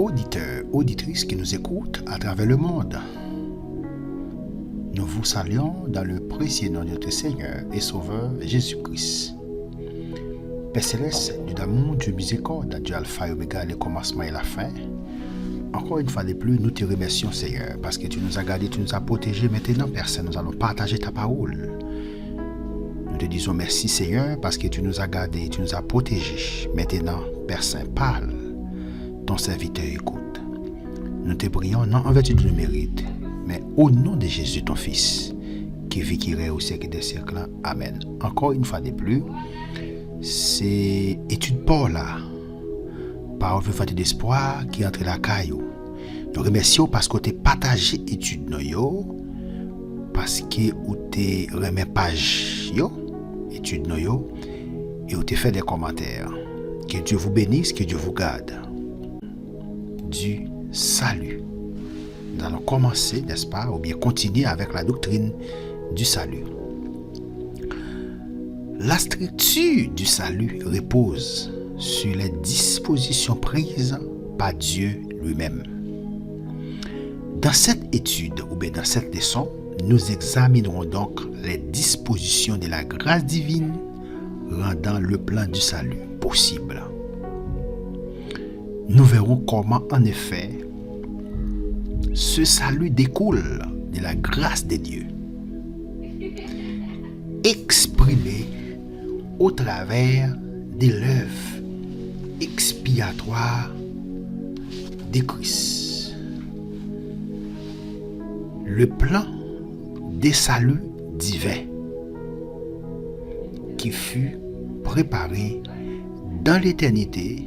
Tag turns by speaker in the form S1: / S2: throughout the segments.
S1: auditeurs, auditrices qui nous écoutent à travers le monde. Nous vous saluons dans le précieux nom de notre Seigneur et Sauveur Jésus-Christ. Père Céleste, Dieu d'amour, Dieu miséricorde, Dieu Alpha et Oméga, le commencement et la fin. Encore une fois de plus, nous te remercions, Seigneur, parce que tu nous as gardés, tu nous as protégés. Maintenant, personne, nous allons partager ta parole. Nous te disons merci, Seigneur, parce que tu nous as gardés, tu nous as protégés. Maintenant, Père Saint, parle. Ton serviteur écoute. Nous te prions, non en vertu de nos mérites, mais au nom de Jésus, ton Fils, qui vit, qui règne au siècle des siècles. Amen. Encore une fois de plus, c'est étude Paul là. Parole vivante d'espoir qui entre la caillou. Nous remercions parce que tu as partagé l'étude parce que tu as remis page étude et tu as fait des commentaires. Que Dieu vous bénisse, que Dieu vous garde. Du salut. Nous allons commencer, n'est-ce pas, ou bien continuer avec la doctrine du salut. La structure du salut repose sur les dispositions prises par Dieu lui-même. Dans cette étude, ou bien dans cette leçon, nous examinerons donc les dispositions de la grâce divine rendant le plan du salut possible. Nous verrons comment, en effet, ce salut découle de la grâce de Dieu, exprimée au travers de l'œuvre expiatoire de Christ. Le plan des saluts divins qui fut préparé dans l'éternité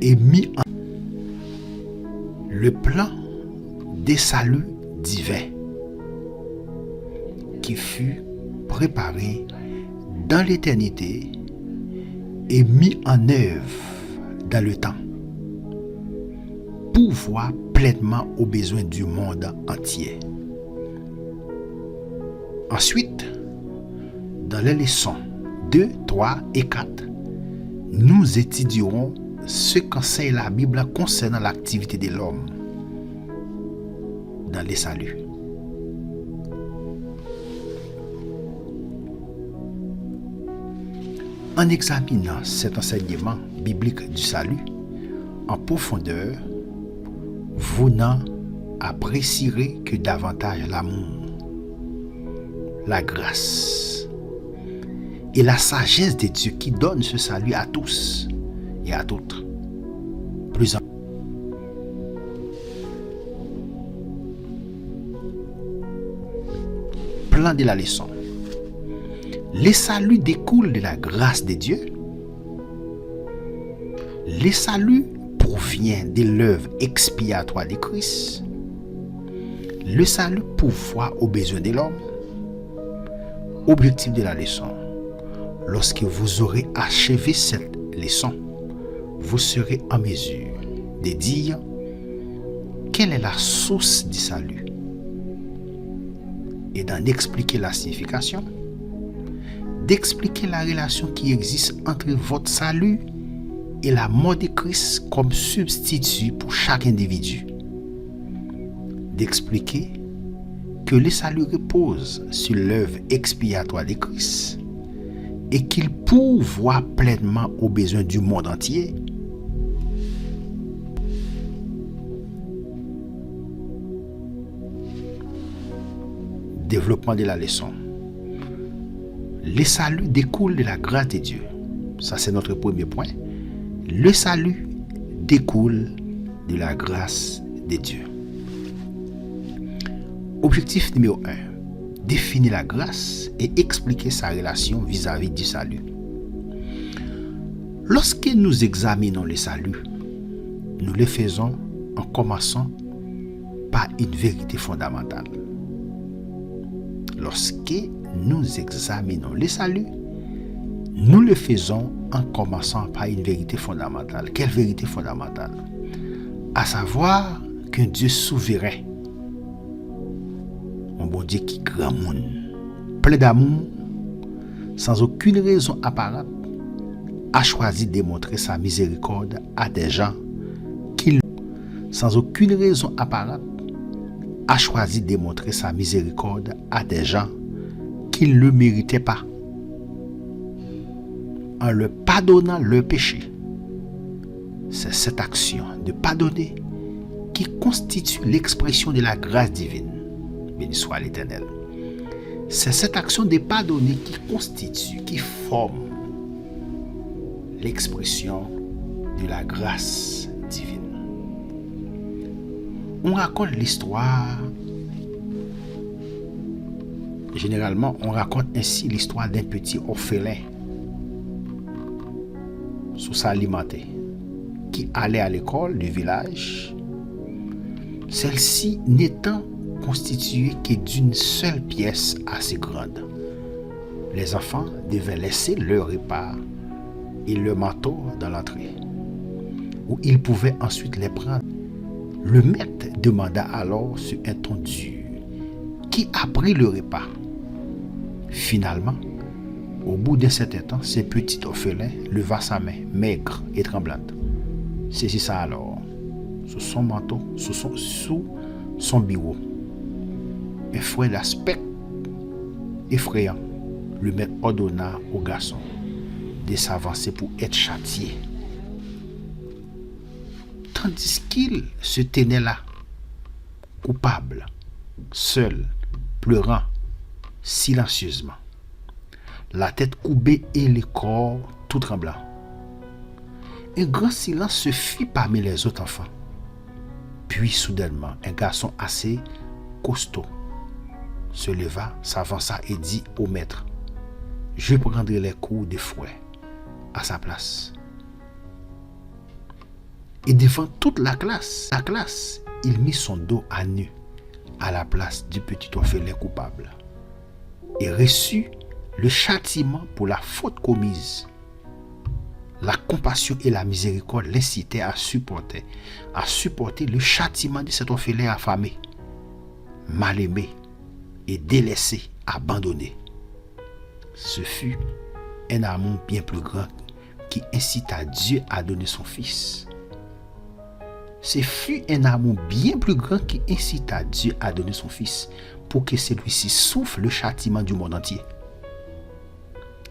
S1: et mis en le plan des saluts divins qui fut préparé dans l'éternité et mis en œuvre dans le temps pour voir pleinement aux besoins du monde entier. Ensuite, dans les leçons 2, 3 et 4, nous étudierons ce qu'enseigne la Bible concernant l'activité de l'homme dans les saluts. En examinant cet enseignement biblique du salut en profondeur, vous n'en apprécierez que davantage l'amour, la grâce et la sagesse de Dieu qui donne ce salut à tous et à toutes. Plan de la leçon. Le salut découle de la grâce de Dieu. Le salut provient de l'œuvre expiatoire de Christ. Le salut pourvoit aux besoins de l'homme. Objectif de la leçon. Lorsque vous aurez achevé cette leçon, vous serez en mesure de dire quelle est la source du salut et d'en expliquer la signification, d'expliquer la relation qui existe entre votre salut et la mort de Christ comme substitut pour chaque individu, d'expliquer que le salut repose sur l'œuvre expiatoire de Christ et qu'il pourvoit pleinement aux besoins du monde entier. Développement de la leçon. Le salut découle de la grâce de Dieu. Ça, c'est notre premier point. Le salut découle de la grâce de Dieu. Objectif numéro 1. Définir la grâce et expliquer sa relation vis-à-vis du salut. Lorsque nous examinons le salut, nous le faisons en commençant par une vérité fondamentale. Lorsque nous examinons le salut, nous le faisons en commençant par une vérité fondamentale. Quelle vérité fondamentale? À savoir qu'un Dieu souverain, un bon Dieu qui est grand monde, plein d'amour, sans aucune raison apparente, a choisi de montrer sa miséricorde à des gens qui sans aucune raison apparente, a choisi de montrer sa miséricorde à des gens qui ne le méritaient pas, en leur pardonnant leurs péchés. C'est cette action de pardonner qui constitue l'expression de la grâce divine. Béni soit l'Éternel. C'est cette action de pardonner qui constitue, qui forme l'expression de la grâce divine. On raconte l'histoire, généralement on raconte ainsi l'histoire d'un petit orphelin sous s'alimenter, qui allait à l'école du village, celle-ci n'étant constituée que d'une seule pièce assez grande. Les enfants devaient laisser leur repas et leur manteau dans l'entrée, où ils pouvaient ensuite les prendre. Le maître demanda alors sur un ton dur qui a pris le repas. Finalement, au bout d'un certain temps, ce petit orphelin leva sa main, maigre et tremblante. Saisit ça alors, sous son manteau, sous son bureau. Un fouet d'aspect effrayant, le maître ordonna au garçon de s'avancer pour être châtié. Tandis qu'il se tenait là, coupable, seul, pleurant, silencieusement, la tête courbée et le corps tout tremblant. Un grand silence se fit parmi les autres enfants. Puis soudainement, un garçon assez costaud se leva, s'avança et dit au maître: « Je prendrai les coups de fouet à sa place. » Et devant toute la classe, il mit son dos à nu à la place du petit orphelin coupable et reçut le châtiment pour la faute commise. La compassion et la miséricorde l'incitaient à supporter le châtiment de cet orphelin affamé, mal aimé et délaissé, abandonné. Ce fut un amour bien plus grand qui incita Dieu à donner son Fils. Ce fut un amour bien plus grand qui incita Dieu à donner son Fils pour que celui-ci souffre le châtiment du monde entier,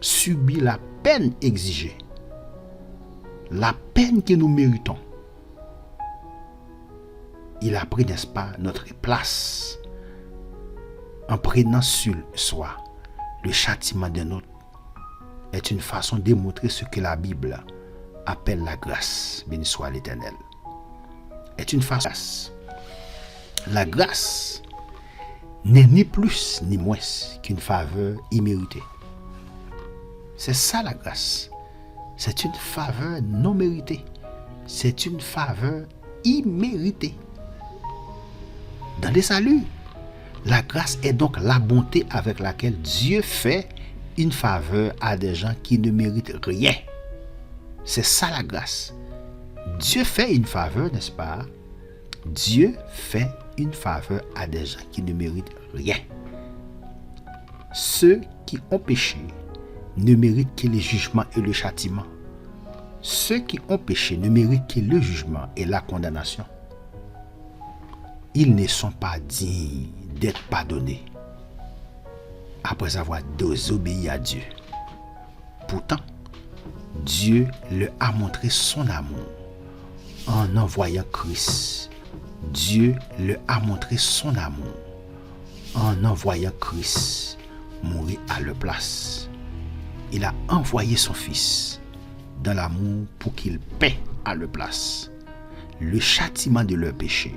S1: subit la peine exigée, la peine que nous méritons. Il a pris, n'est-ce pas, notre place en prenant sur soi le châtiment d'un autre. Est une façon de démontrer ce que la Bible appelle la grâce. Béni soit l'Éternel. Est une façon. La grâce n'est ni plus ni moins qu'une faveur imméritée. C'est ça la grâce. C'est une faveur non méritée. C'est une faveur imméritée. Dans le salut, la grâce est donc la bonté avec laquelle Dieu fait une faveur à des gens qui ne méritent rien. C'est ça la grâce. Dieu fait une faveur, n'est-ce pas? Dieu fait une faveur à des gens qui ne méritent rien. Ceux qui ont péché ne méritent que le jugement et le châtiment. Ceux qui ont péché ne méritent que le jugement et la condamnation. Ils ne sont pas dignes d'être pardonnés après avoir désobéi à Dieu. Pourtant, Dieu leur a montré son amour en envoyant Christ. Dieu leur a montré son amour en envoyant Christ mourir à leur place. Il a envoyé son Fils dans l'amour pour qu'il paie à leur place le châtiment de leurs péchés,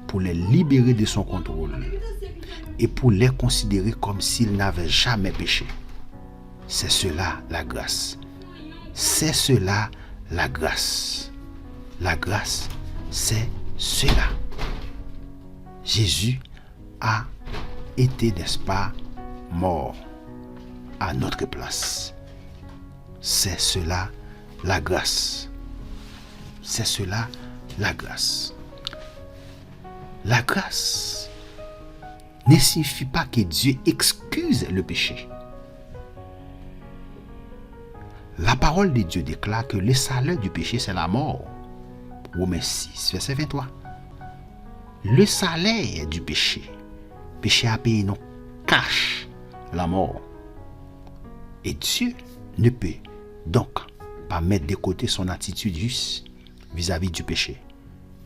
S1: pour les libérer de son contrôle et pour les considérer comme s'ils n'avaient jamais péché. C'est cela la grâce. C'est cela la grâce. La grâce, c'est cela. Jésus a été, n'est-ce pas, mort à notre place. C'est cela la grâce. C'est cela la grâce. La grâce ne signifie pas que Dieu excuse le péché. La parole de Dieu déclare que le salaire du péché, c'est la mort. Romains 6, verset 23. Le salaire du péché a payé non cash la mort. Et Dieu ne peut donc pas mettre de côté son attitude juste vis-à-vis du péché,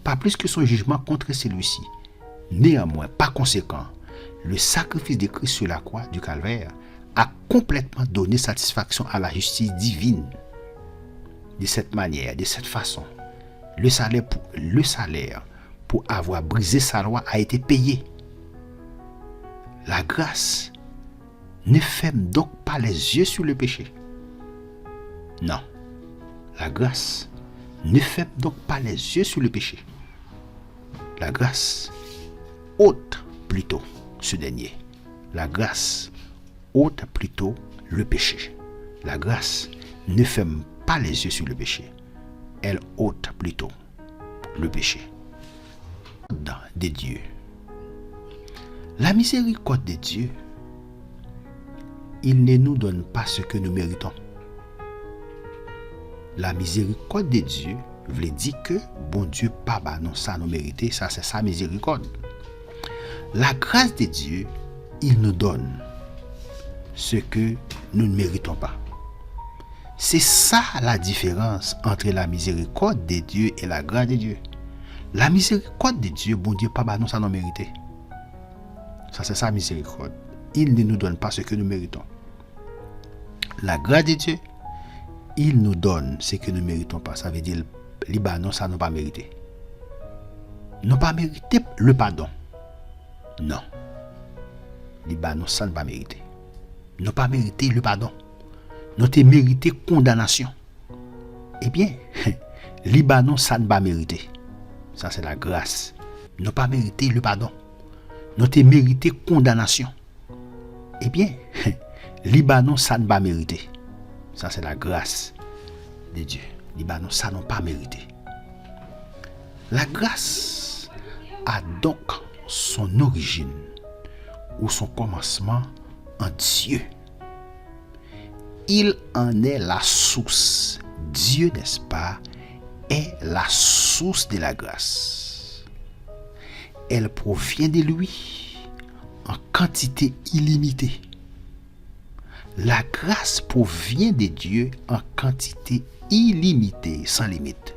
S1: pas plus que son jugement contre celui-ci. Néanmoins, par conséquent, le sacrifice de Christ sur la croix du Calvaire a complètement donné satisfaction à la justice divine. De cette manière, de cette façon, le salaire pour avoir brisé sa loi a été payé. La grâce ne ferme donc pas les yeux sur le péché. Non, la grâce ne ferme donc pas les yeux sur le péché. La grâce ôte plutôt ce dernier. La grâce ôte plutôt le péché. La grâce ne ferme pas les yeux sur le péché. Elle ôte plutôt le péché. De Dieu. La miséricorde de Dieu, il ne nous donne pas ce que nous méritons. La miséricorde de Dieu veut dire que bon Dieu pas non ça nous mériter, ça c'est sa miséricorde. La grâce de Dieu, il nous donne ce que nous ne méritons pas. C'est ça la différence entre la miséricorde de Dieu et la grâce de Dieu. La miséricorde de Dieu, bon Dieu pas non ça nous mériter. Ça c'est sa miséricorde. Il ne nous donne pas ce que nous méritons. La grâce de Dieu, il nous donne ce que nous ne méritons pas. Ça veut dire, Libanon, ça n'a pas mérité. Nous pas mérité le pardon. Non. Libanon, ça n'a pas mérité. Nous pas mérité le pardon. Nous avons mérité condamnation. Eh bien, Libanon, ça n'a pas mérité. Ça, c'est la grâce. Nous pas mérité le pardon. Nous avons mérité condamnation. Eh bien, Libanon, ça n'a pas mérité. Ça, c'est la grâce de Dieu. Libanon, ça n'a pas mérité. La grâce a donc son origine ou son commencement en Dieu. Il en est la source. Dieu, n'est-ce pas, est la source de la grâce. Elle provient de lui en quantité illimitée. La grâce provient de Dieu en quantité illimitée, sans limite,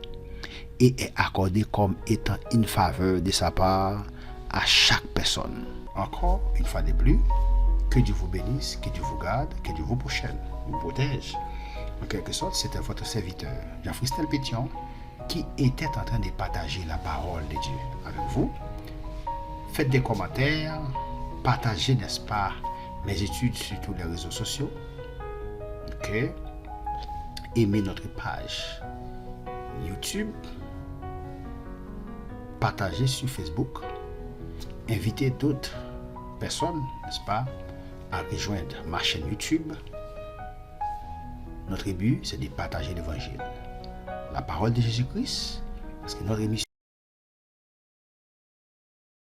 S1: et est accordée comme étant une faveur de sa part à chaque personne. Encore une fois de plus, que Dieu vous bénisse, que Dieu vous garde, que Dieu vous protège. En quelque sorte, c'était votre serviteur, Jean-Fristel Pétion, qui était en train de partager la parole de Dieu avec vous. Faites des commentaires, partagez, n'est-ce pas, mes études sur tous les réseaux sociaux. Ok. Aimez notre page YouTube. Partagez sur Facebook. Invitez d'autres personnes, n'est-ce pas, à rejoindre ma chaîne YouTube. Notre but, c'est de partager l'évangile, la parole de Jésus-Christ, parce que notre émission